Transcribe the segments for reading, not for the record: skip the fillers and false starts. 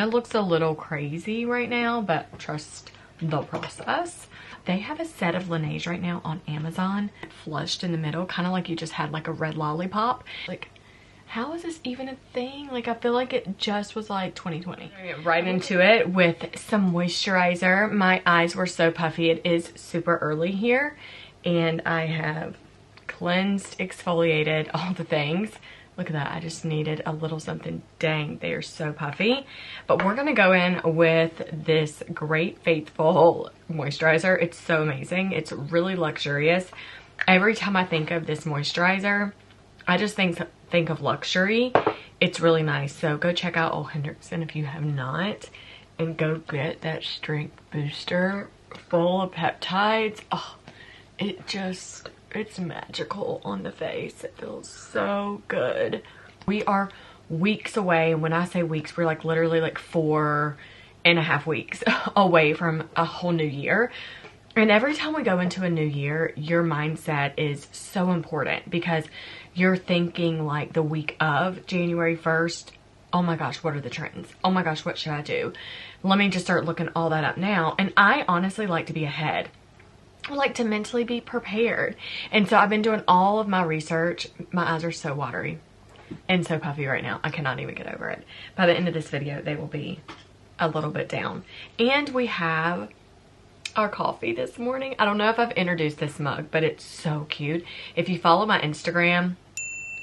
It looks a little crazy right now, but trust the process. They have a set of Laneige right now on Amazon, flushed in the middle, kind of like you just had like a red lollipop. Like, how is this even a thing? Like, I feel like it just was like 2020. I get right into it with some moisturizer. My eyes were so puffy. It is super early here, and I have cleansed, exfoliated, all the things. Look at that. I just needed a little something. Dang, they are so puffy. But we're going to go in with this Great Faithful moisturizer. It's so amazing. It's really luxurious. Every time I think of this moisturizer, I just think of luxury. It's really nice. So go check out Ole Henriksen if you have not. And go get that strength booster full of peptides. Oh, it's magical on the face. It feels so good. We are weeks away, and when I say weeks, we're like literally like 4.5 weeks away from a whole new year. And every time we go into a new year, your mindset is so important, because you're thinking like the week of January 1st, oh my gosh, what are the trends? Oh my gosh, what should I do? Let me just start looking all that up now. And I honestly like to be ahead. I like to mentally be prepared. And so I've been doing all of my research. My eyes are so watery and so puffy right now. I cannot even get over it. By the end of this video, they will be a little bit down. And we have our coffee this morning. I don't know if I've introduced this mug, but it's so cute. If you follow my Instagram,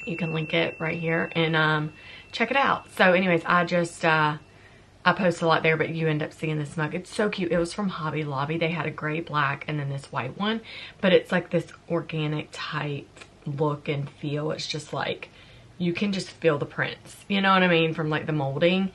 you can link it right here and check it out. So anyways, I post a lot there, but you end up seeing this mug. It's so cute. It was from Hobby Lobby. They had a gray, black, and then this white one. But it's like this organic type look and feel. It's just like, you can just feel the prints. You know what I mean? From like the molding.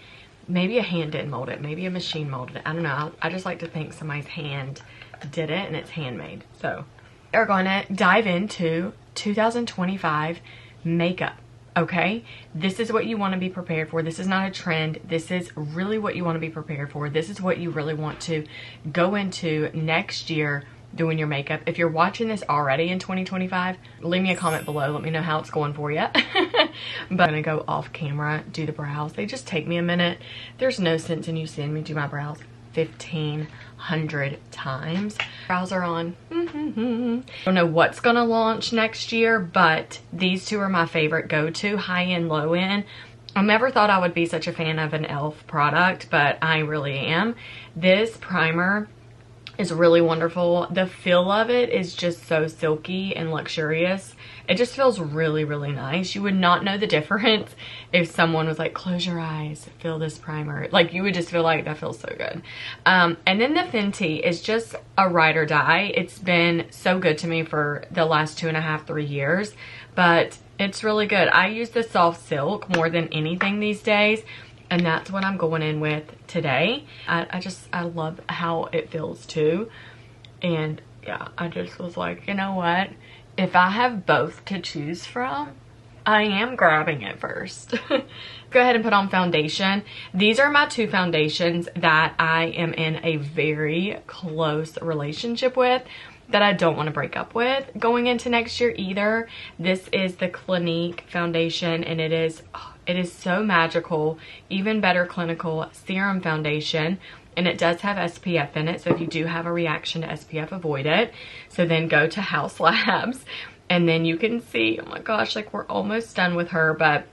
Maybe a hand didn't mold it. Maybe a machine molded it. I don't know. I just like to think somebody's hand did it and it's handmade. So we're going to dive into 2025 makeup. Okay, this is what you want to be prepared for. This is not a trend. This is really what you want to be prepared for. This is what you really want to go into next year doing your makeup. If you're watching this already in 2025, leave me a comment below. Let me know how it's going for you. But I'm gonna go off camera, do the brows. They just take me a minute. There's no sense in you seeing me do my brows 1,500 times. Brows are on. I don't know what's gonna launch next year, but these two are my favorite go-to, high-end, low-end. I never thought I would be such a fan of an e.l.f. product, but I really am. This primer is really wonderful. The feel of it is just so silky and luxurious. It just feels really, really nice. You would not know the difference if someone was like, close your eyes, feel this primer. Like, you would just feel like that feels so good. And then the Fenty is just a ride or die. It's been so good to me for the last 2.5, 3 years, but it's really good. I use the soft silk more than anything these days, and that's what I'm going in with today. I love how it feels too. And yeah, I just was like, you know what? If I have both to choose from, I am grabbing it first. Go ahead and put on foundation. These are my two foundations that I am in a very close relationship with, that I don't want to break up with going into next year either. This is the Clinique foundation, and it is so magical. Even better clinical serum foundation. And it does have SPF in it, so if you do have a reaction to SPF, avoid it. So then go to House Labs, and then you can see, oh my gosh, like we're almost done with her, but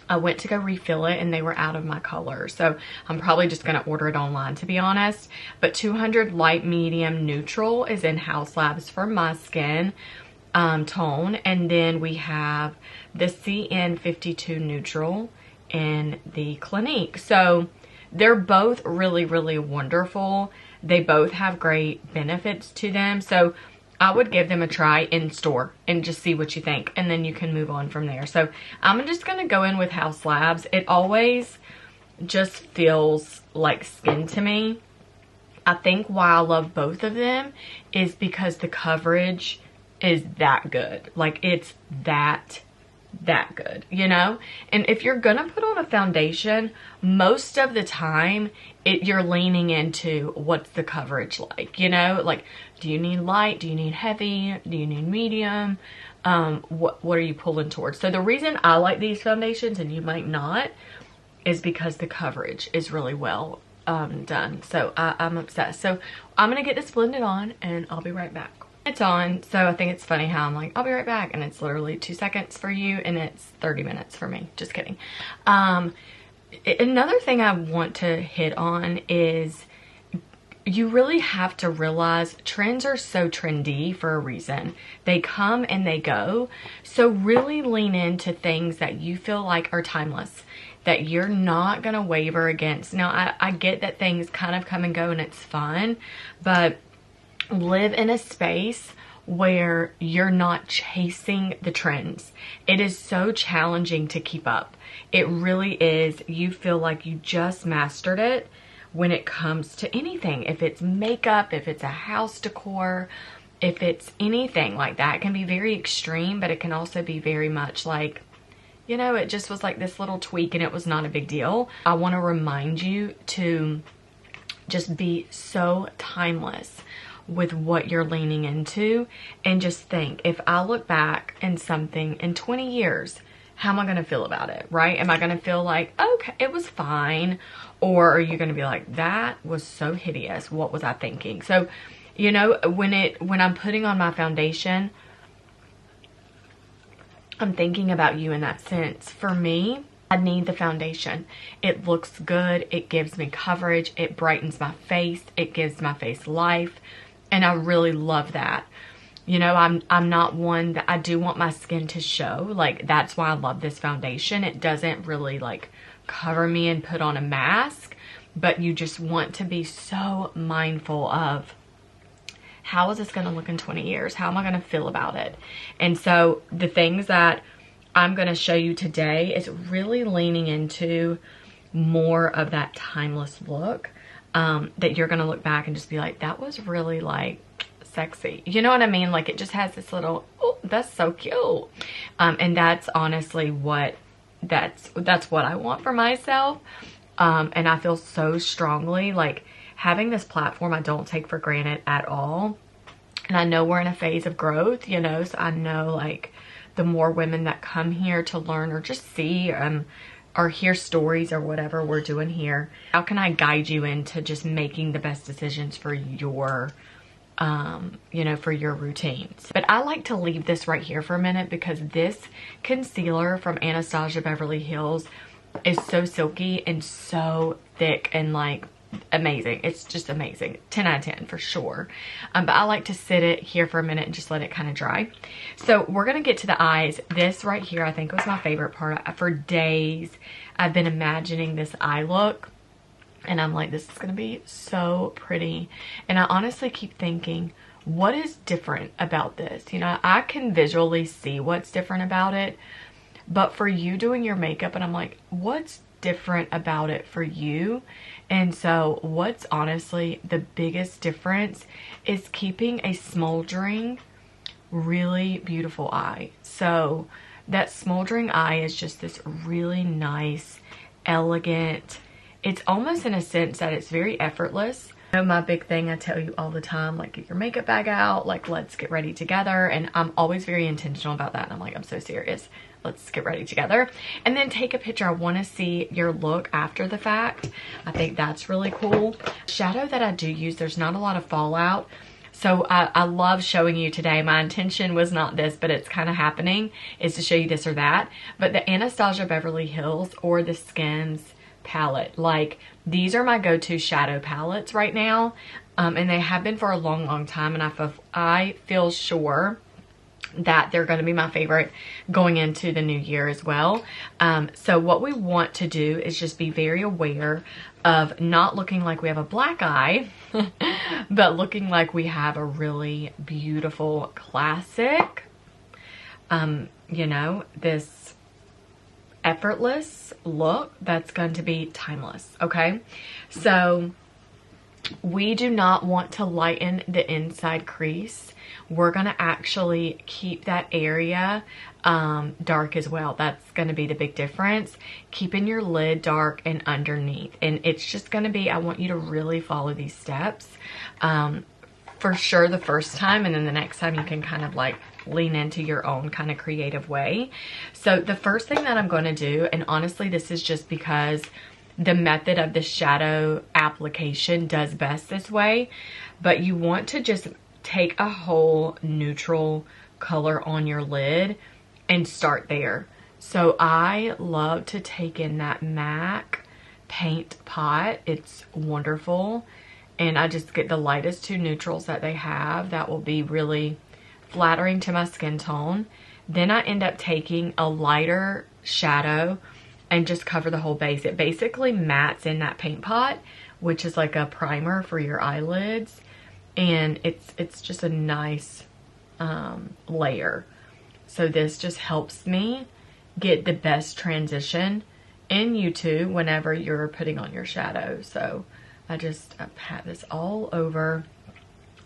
I went to go refill it and they were out of my color. So I'm probably just gonna order it online, to be honest. But 200 light, medium, neutral is in House Labs for my skin tone. And then we have the CN52 neutral in the Clinique. So they're both really, really wonderful. They both have great benefits to them. So I would give them a try in store and just see what you think. And then you can move on from there. So I'm just going to go in with House Labs. It always just feels like skin to me. I think why I love both of them is because the coverage is that good. Like, it's that good, you know? And if you're gonna put on a foundation, most of the time you're leaning into what's the coverage like, you know? Like, do you need light? Do you need heavy? Do you need medium? What are you pulling towards? So the reason I like these foundations, and you might not, is because the coverage is really well done. So I'm obsessed. So I'm gonna get this blended on and I'll be right back. It's on. So I think it's funny how I'm like, I'll be right back, and it's literally 2 seconds for you and it's 30 minutes for me. Just kidding. Another thing I want to hit on is you really have to realize trends are so trendy for a reason. They come and they go. So really lean into things that you feel like are timeless, that you're not going to waver against. Now, I get that things kind of come and go and it's fun, but live in a space where you're not chasing the trends. It is so challenging to keep up. It really is. You feel like you just mastered it when it comes to anything. If it's makeup, if it's a house decor, if it's anything like that. It can be very extreme, but it can also be very much like, you know, it just was like this little tweak and it was not a big deal. I want to remind you to just be so timeless with what you're leaning into, and just think, if I look back in something in 20 years, how am I going to feel about it, right? Am I going to feel like, okay, it was fine? Or are you going to be like, that was so hideous. What was I thinking? So, you know, when I'm putting on my foundation, I'm thinking about you in that sense. For me, I need the foundation. It looks good. It gives me coverage. It brightens my face. It gives my face life. And I really love that. You know, I'm not one that I do want my skin to show. Like, that's why I love this foundation. It doesn't really like cover me and put on a mask, but you just want to be so mindful of, how is this going to look in 20 years? How am I going to feel about it? And so the things that I'm going to show you today is really leaning into more of that timeless look, that you're going to look back and just be like, that was really like sexy. You know what I mean? Like, it just has this little, oh, that's so cute. And that's honestly what, that's what I want for myself. And I feel so strongly like having this platform, I don't take for granted at all. And I know we're in a phase of growth, you know, so I know like the more women that come here to learn or just see, or hear stories or whatever we're doing here, how can I guide you into just making the best decisions for your, you know, for your routines. But I like to leave this right here for a minute, because this concealer from Anastasia Beverly Hills is so silky and so thick and like amazing. It's just amazing. 10 out of 10 for sure. But I like to sit it here for a minute and just let it kind of dry. So we're going to get to the eyes. This right here, I think was my favorite part. For days, I've been imagining this eye look. And I'm like, this is going to be so pretty. And I honestly keep thinking, what is different about this? You know, I can visually see what's different about it. But for you doing your makeup, and I'm like, what's different about it for you? And so what's honestly the biggest difference is keeping a smoldering, really beautiful eye. So that smoldering eye is just this really nice, elegant, it's almost in a sense that it's very effortless. You know, my big thing I tell you all the time, like, get your makeup bag out, like, let's get ready together. And I'm always very intentional about that. And I'm like, I'm so serious. Let's get ready together. And then take a picture. I want to see your look after the fact. I think that's really cool. Shadow that I do use, there's not a lot of fallout. So I love showing you today. My intention was not this, but it's kind of happening, is to show you this or that. But the Anastasia Beverly Hills or the Skims palette, like, these are my go-to shadow palettes right now. And they have been for a long time. And I feel sure that they're going to be my favorite going into the new year as well. So what we want to do is just be very aware of not looking like we have a black eye, but looking like we have a really beautiful classic, you know, this effortless look that's going to be timeless. Okay. So we do not want to lighten the inside crease. We're going to actually keep that area dark as well. That's going to be the big difference. Keeping your lid dark and underneath. And it's just going to be, I want you to really follow these steps. For sure the first time, and then the next time you can kind of like lean into your own kind of creative way. So the first thing that I'm going to do, and honestly this is just because the method of the shadow application does best this way, but you want to just take a whole neutral color on your lid and start there. So I love to take in that MAC paint pot. It's wonderful. And I just get the lightest two neutrals that they have that will be really flattering to my skin tone. Then I end up taking a lighter shadow and just cover the whole base. It basically mattes in that paint pot, which is like a primer for your eyelids. And it's just a nice layer. So this just helps me get the best transition in YouTube whenever you're putting on your shadow. So I pat this all over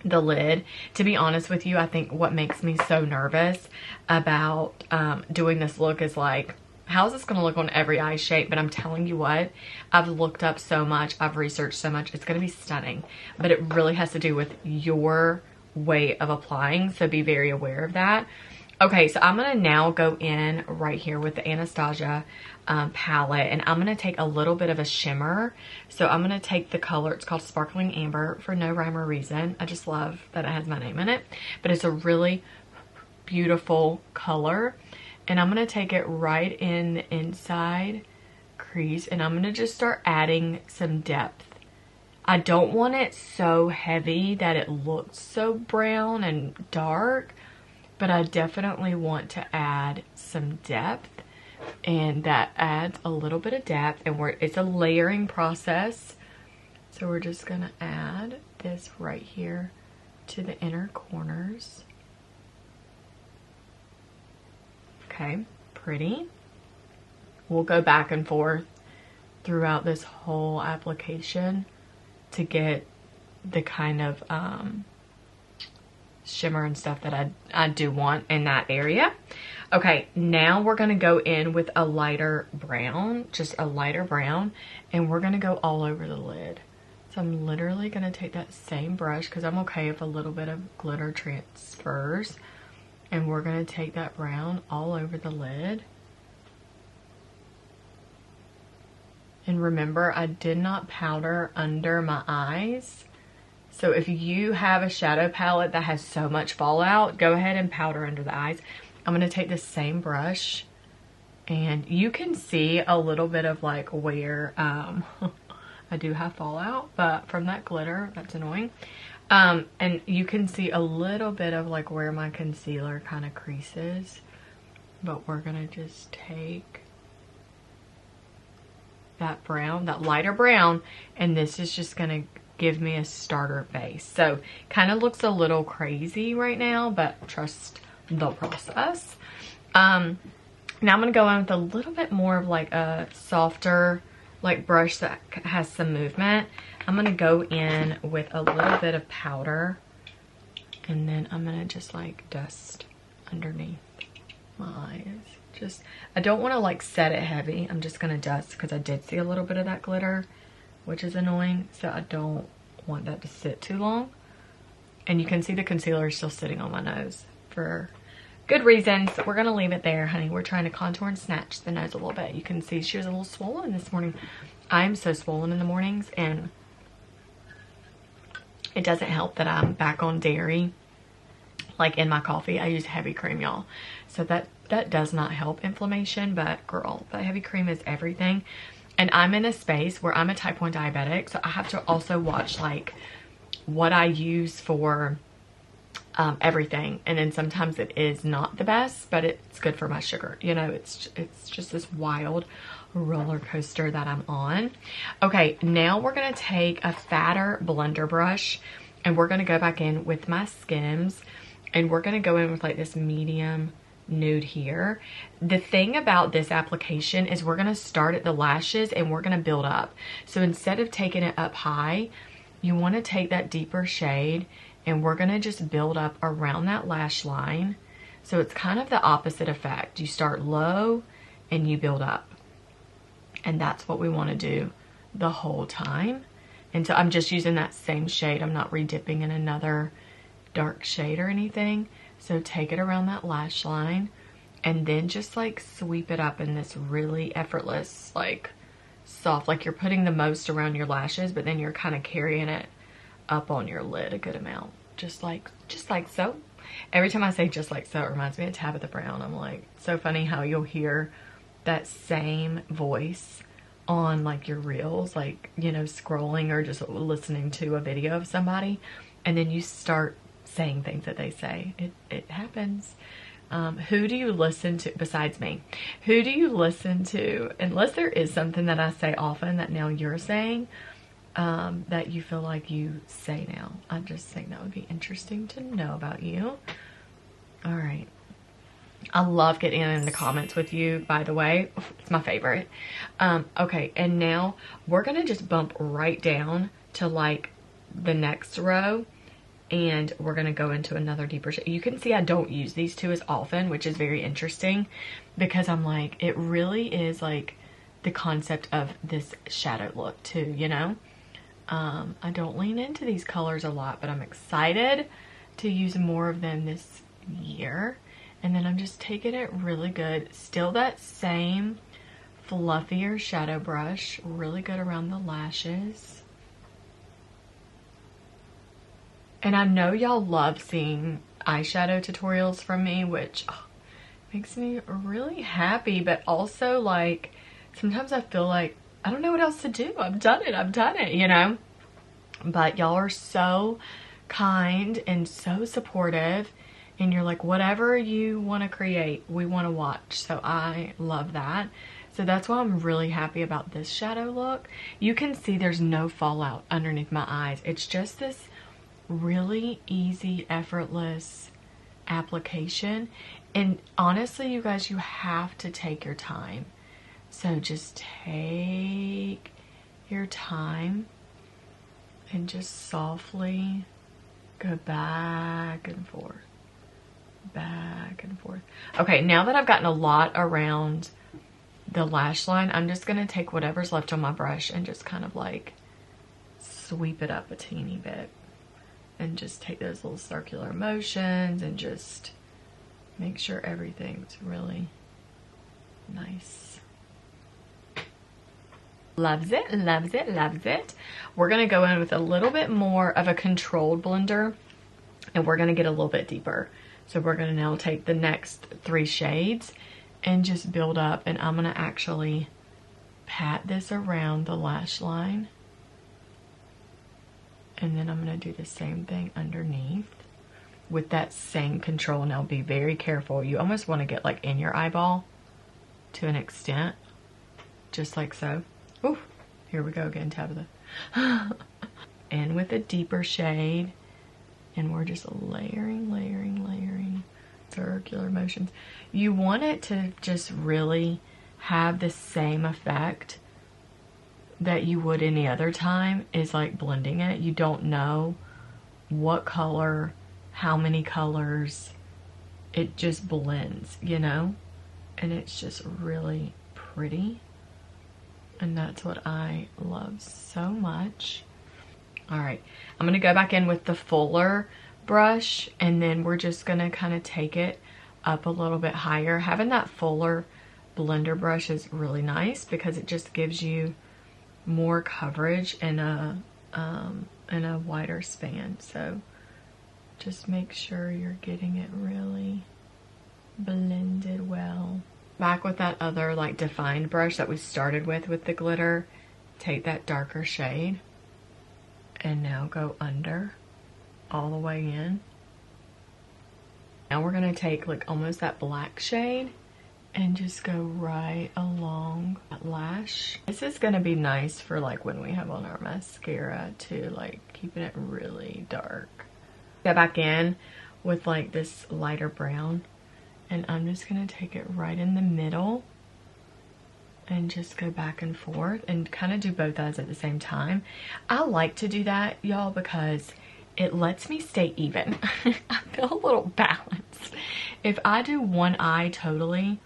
the lid. To be honest with you, I think what makes me so nervous about doing this look is like, how's this going to look on every eye shape? But I'm telling you what, I've looked up so much, I've researched so much, it's going to be stunning. But it really has to do with your way of applying, so be very aware of that. Okay, so I'm going to now go in right here with the Anastasia palette, and I'm going to take a little bit of a shimmer. So I'm going to take the color, it's called Sparkling Amber, for no rhyme or reason. I just love that it has my name in it, but it's a really beautiful color. And I'm going to take it right in the inside crease, and I'm going to just start adding some depth. I don't want it so heavy that it looks so brown and dark, but I definitely want to add some depth, and that adds a little bit of depth, and it's a layering process. So we're just going to add this right here to the inner corners. Okay, pretty. We'll go back and forth throughout this whole application to get the kind of shimmer and stuff that I do want in that area. Okay, now we're going to go in with a lighter brown, just a lighter brown, and we're going to go all over the lid. So I'm literally going to take that same brush, because I'm okay if a little bit of glitter transfers. And we're going to take that brown all over the lid. And remember, I did not powder under my eyes. So if you have a shadow palette that has so much fallout, go ahead and powder under the eyes. I'm going to take the same brush, and you can see a little bit of like where I do have fallout, but from that glitter, that's annoying. And you can see a little bit of like where my concealer kind of creases, but we're gonna just take that brown, that lighter brown, and this is just gonna give me a starter base. So kind of looks a little crazy right now, but trust the process. Now I'm gonna go in with a little bit more of like a softer like brush that has some movement. I'm going to go in with a little bit of powder, and then I'm going to just like dust underneath my eyes. I don't want to like set it heavy. I'm just going to dust because I did see a little bit of that glitter, which is annoying. So I don't want that to sit too long. And you can see the concealer is still sitting on my nose for good reasons. We're going to leave it there, honey. We're trying to contour and snatch the nose a little bit. You can see she was a little swollen this morning. I'm so swollen in the mornings, and it doesn't help that I'm back on dairy. Like in my coffee, I use heavy cream, y'all. So that does not help inflammation, but girl, that heavy cream is everything. And I'm in a space where I'm a type 1 diabetic, so I have to also watch like what I use for everything. And then sometimes it is not the best, but it's good for my sugar. You know, it's just this wild roller coaster that I'm on. Okay, now we're going to take a fatter blender brush, and we're going to go back in with my Skims, and we're going to go in with like this medium nude here. The thing about this application is we're going to start at the lashes and we're going to build up. So instead of taking it up high, you want to take that deeper shade, and we're going to just build up around that lash line. So it's kind of the opposite effect. You start low and you build up. And that's what we want to do the whole time. And so I'm just using that same shade. I'm not redipping in another dark shade or anything. So take it around that lash line and then just like sweep it up in this really effortless, like soft, like you're putting the most around your lashes, but then you're kind of carrying it up on your lid a good amount. Just like so. Every time I say just like so, it reminds me of Tabitha Brown. I'm like, so funny how you'll hear that same voice on like your reels, like, you know, scrolling or just listening to a video of somebody, and then you start saying things that they say. It happens. Who do you listen to besides me? Who do you listen to, unless there is something that I say often that now you're saying, that you feel like you say now? I just think that would be interesting to know about you. All right. I love getting in the comments with you, by the way. It's my favorite. Okay, and now we're going to just bump right down to like the next row, and we're going to go into another deeper shade. You can see I don't use these two as often, which is very interesting because I'm like, it really is like the concept of this shadow look too, you know? I don't lean into these colors a lot, but I'm excited to use more of them this year. And then I'm just taking it really good. Still that same fluffier shadow brush. Really good around the lashes. And I know y'all love seeing eyeshadow tutorials from me, which makes me really happy. But also, like, sometimes I feel like I don't know what else to do. I've done it, you know? But y'all are so kind and so supportive. And you're like, whatever you want to create, we want to watch. So I love that. So that's why I'm really happy about this shadow look. You can see there's no fallout underneath my eyes. It's just this really easy, effortless application. And honestly, you guys, you have to take your time. So just take your time and just softly go back and forth. Back and forth. Okay, now that I've gotten a lot around the lash line, I'm just going to take whatever's left on my brush and just kind of like sweep it up a teeny bit. And just take those little circular motions and just make sure everything's really nice. Loves it, loves it, loves it. We're going to go in with a little bit more of a controlled blender, and we're going to get a little bit deeper. So we're going to now take the next 3 shades and just build up. And I'm going to actually pat this around the lash line. And then I'm going to do the same thing underneath with that same control. Now be very careful. You almost want to get like in your eyeball to an extent. Just like so. Ooh, here we go again, Tabitha. And with a deeper shade. And we're just layering, layering, layering, circular motions. You want it to just really have the same effect that you would any other time, is like blending it. You don't know what color, how many colors. It just blends, you know? And it's just really pretty. And that's what I love so much. All right, I'm gonna go back in with the fuller brush, and then we're just gonna kind of take it up a little bit higher. Having that fuller blender brush is really nice because it just gives you more coverage in a wider span. So just make sure you're getting it really blended well. Back with that other like defined brush that we started with the glitter. Take that darker shade. And now go under all the way in. Now we're going to take like almost that black shade and just go right along that lash. This is going to be nice for like when we have on our mascara too, like keeping it really dark. Go back in with like this lighter brown, and I'm just going to take it right in the middle and just go back and forth and kind of do both eyes at the same time. I like to do that, y'all, because it lets me stay even. I feel a little balanced. If I do one eye totally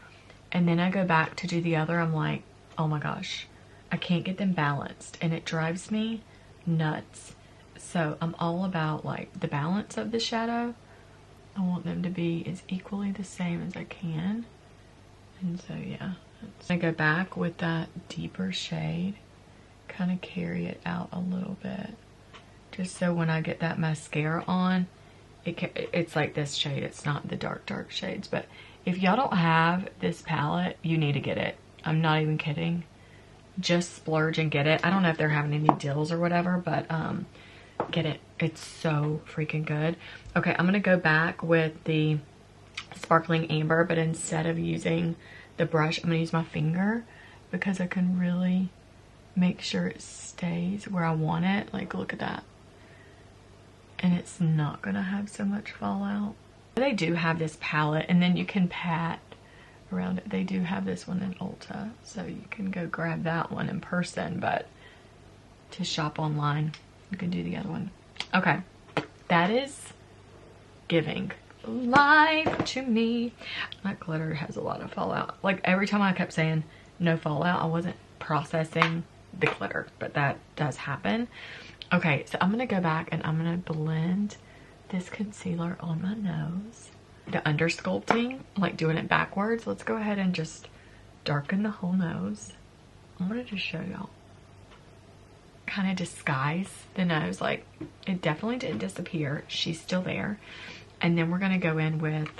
and then I go back to do the other, I'm like, oh my gosh, I can't get them balanced, and it drives me nuts. So I'm all about like the balance of the shadow. I want them to be as equally the same as I can. And so yeah, I go back with that deeper shade, kind of carry it out a little bit, just so when I get that mascara on, it's like this shade. It's not the dark shades, but if y'all don't have this palette, you need to get it. I'm not even kidding. Just splurge and get it. I don't know if they're having any deals or whatever, but get it. It's so freaking good. Okay, I'm gonna go back with the sparkling amber, but instead of using the brush, I'm gonna use my finger because I can really make sure it stays where I want it. Like, look at that. And it's not gonna have so much fallout. They do have this palette, and then you can pat around it. They do have this one in Ulta, so you can go grab that one in person, but to shop online, you can do the other one. Okay, that is giving life to me. That glitter has a lot of fallout. Like, every time I kept saying no fallout, I wasn't processing the glitter, but that does happen. Okay, so I'm gonna go back and I'm gonna blend this concealer on my nose. The under sculpting, like doing it backwards. Let's go ahead and just darken the whole nose. I'm gonna just show y'all. Kind of disguise the nose. Like, it definitely didn't disappear. She's still there. And then we're gonna go in with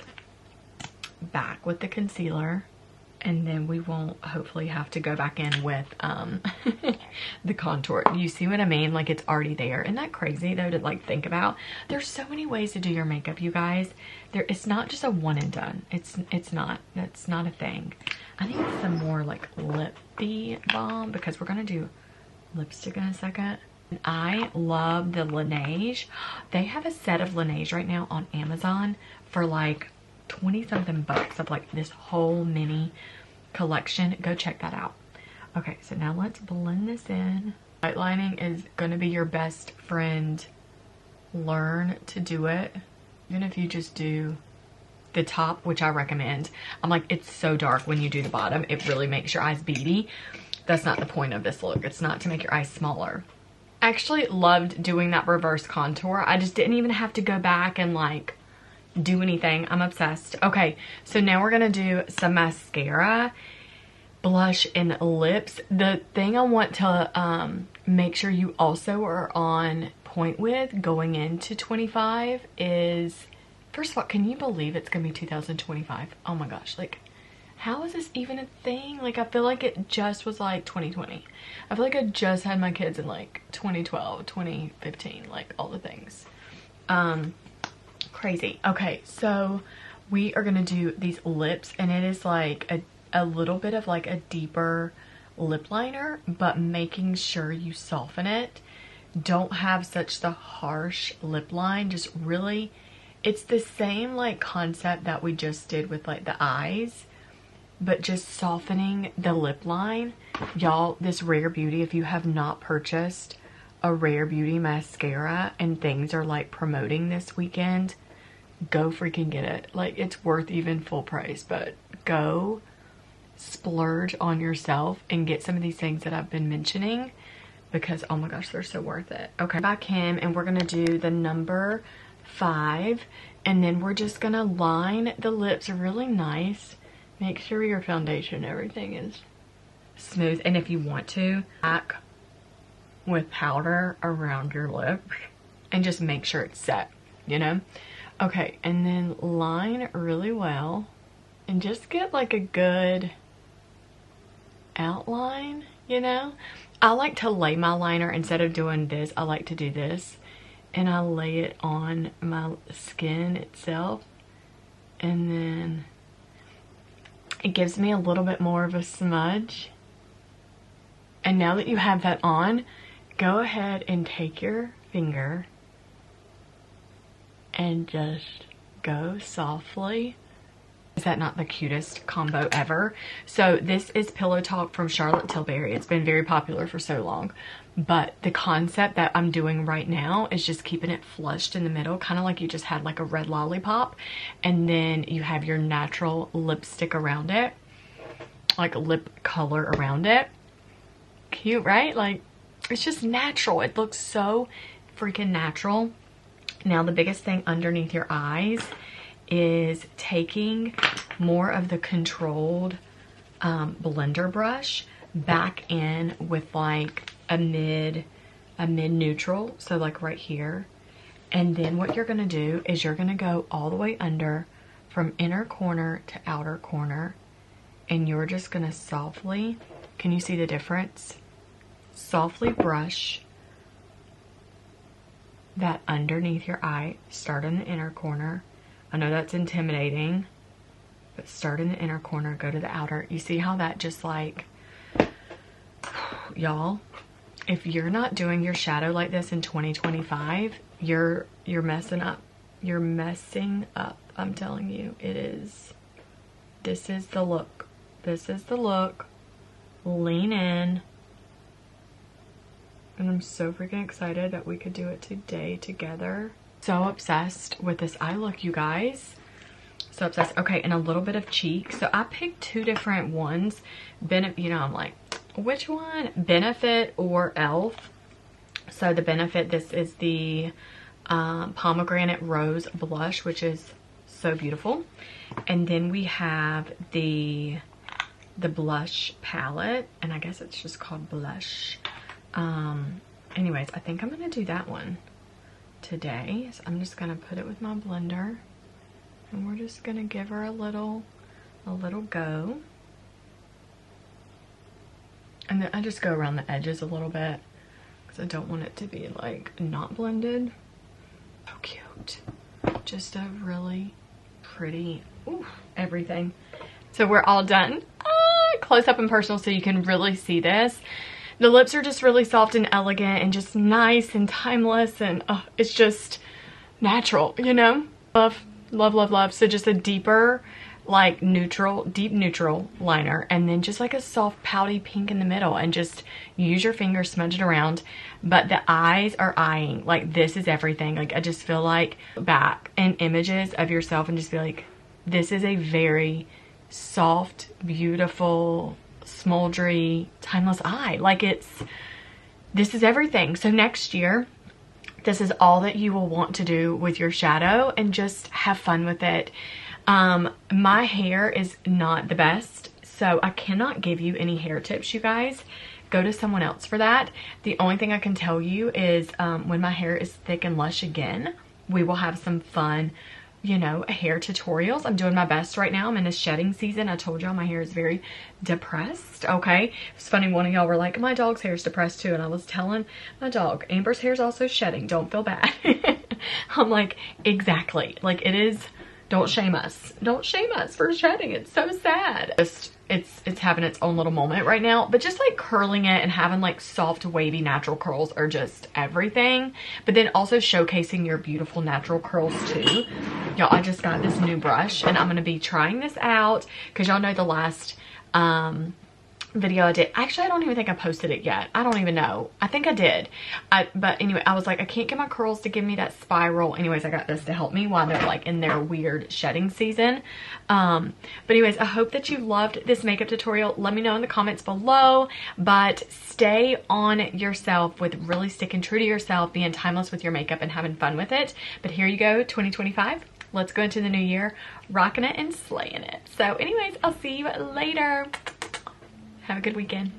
back with the concealer, and then we won't hopefully have to go back in with the contour. You see what I mean? Like, it's already there. Isn't that crazy though to like think about? There's so many ways to do your makeup, you guys. It's not just a one and done. It's not. That's not a thing. I need some more like lippy balm because we're gonna do lipstick in a second. And I love the Laneige. They have a set of Laneige right now on Amazon for like 20 something bucks of like this whole mini collection. Go check that out. Okay, so now let's blend this in. Lightlining is gonna be your best friend. Learn to do it. Even if you just do the top, which I recommend. I'm like, it's so dark when you do the bottom. It really makes your eyes beady. That's not the point of this look. It's not to make your eyes smaller. I actually loved doing that reverse contour. I just didn't even have to go back and like do anything. I'm obsessed. Okay, so now we're gonna do some mascara, blush, and lips. The thing I want to make sure you also are on point with going into 25 is, first of all, can you believe it's gonna be 2025? Oh my gosh, like, how is this even a thing? Like, I feel like it just was like 2020. I feel like I just had my kids in like 2012, 2015, like all the things. Crazy. Okay, so we are gonna do these lips, and it is like a little bit of like a deeper lip liner, but making sure you soften it. Don't have such the harsh lip line. Just really, it's the same like concept that we just did with like the eyes, but just softening the lip line. Y'all, this Rare Beauty, if you have not purchased a Rare Beauty mascara and things are like promoting this weekend, go freaking get it. Like, it's worth even full price, but go splurge on yourself and get some of these things that I've been mentioning because, oh my gosh, they're so worth it. Okay, back in, and we're gonna do the number 5, and then we're just gonna line the lips really nice. Make sure your foundation, everything is smooth, and if you want to, pack with powder around your lip and just make sure it's set, you know? Okay, and then line really well and just get like a good outline, you know? I like to lay my liner instead of doing this. I like to do this, and I lay it on my skin itself, and then it gives me a little bit more of a smudge. And now that you have that on, go ahead and take your finger and just go softly. Is that not the cutest combo ever? So this is Pillow Talk from Charlotte Tilbury. It's been very popular for so long, but the concept that I'm doing right now is just keeping it flushed in the middle, kind of like you just had like a red lollipop, and then you have your natural lipstick around it, like lip color around it. Cute, right? Like, it's just natural. It looks so freaking natural. Now the biggest thing underneath your eyes is taking more of the controlled blender brush back in with like a mid neutral, so like right here. And then what you're gonna do is you're gonna go all the way under from inner corner to outer corner, and you're just gonna softly, can you see the difference? Softly brush that underneath your eye. Start in the inner corner. I know that's intimidating, but start in the inner corner, go to the outer. You see how that just like, y'all, if you're not doing your shadow like this in 2025, you're messing up. You're messing up. I'm telling you, it is. This is the look. This is the look. Lean in. And I'm so freaking excited that we could do it today together. So obsessed with this eye look, you guys. So obsessed. Okay, and a little bit of cheek. So I picked two different ones. You know, I'm like, which one? Benefit or Elf? So the Benefit, this is the Pomegranate Rose Blush, which is so beautiful. And then we have the blush palette, and I guess it's just called Blush. Anyways, I think I'm gonna do that one today. So I'm just gonna put it with my blender, and we're just gonna give her a little go. And then I just go around the edges a little bit because I don't want it to be like not blended. So cute. Just a really pretty, ooh, everything. So we're all done. Close up and personal so you can really see this. The lips are just really soft and elegant and just nice and timeless, and it's just natural, you know? Love, love, love, love. So just a deeper, like deep neutral liner, and then just like a soft pouty pink in the middle, and just use your finger, smudge it around. But the eyes are eyeing, like this is everything. Like I just feel like back in images of yourself and just be like, this is a very soft, beautiful, smoldery, timeless eye. Like this is everything. So next year, this is all that you will want to do with your shadow, and just have fun with it. My hair is not the best, so I cannot give you any hair tips, you guys. Go to someone else for that. The only thing I can tell you is when my hair is thick and lush again, we will have some fun, you know, hair tutorials. I'm doing my best right now. I'm in a shedding season. I told y'all my hair is very depressed, okay? It's funny, one of y'all were like, my dog's hair is depressed too, and I was telling my dog, Amber's hair is also shedding. Don't feel bad. I'm like, exactly. Like it is, don't shame us. Don't shame us for shedding. It's so sad. It's having its own little moment right now, but just like curling it and having like soft, wavy, natural curls are just everything. But then also showcasing your beautiful natural curls too. Y'all, I just got this new brush, and I'm going to be trying this out because y'all know the last video I did. Actually, I don't even think I posted it yet. I don't even know. I think I did. But anyway, I was like, I can't get my curls to give me that spiral. Anyways, I got this to help me while they're like in their weird shedding season. But anyways, I hope that you loved this makeup tutorial. Let me know in the comments below. But stay on yourself with really sticking true to yourself, being timeless with your makeup and having fun with it. But here you go, 2025. Let's go into the new year, rocking it and slaying it. So anyways, I'll see you later. Have a good weekend.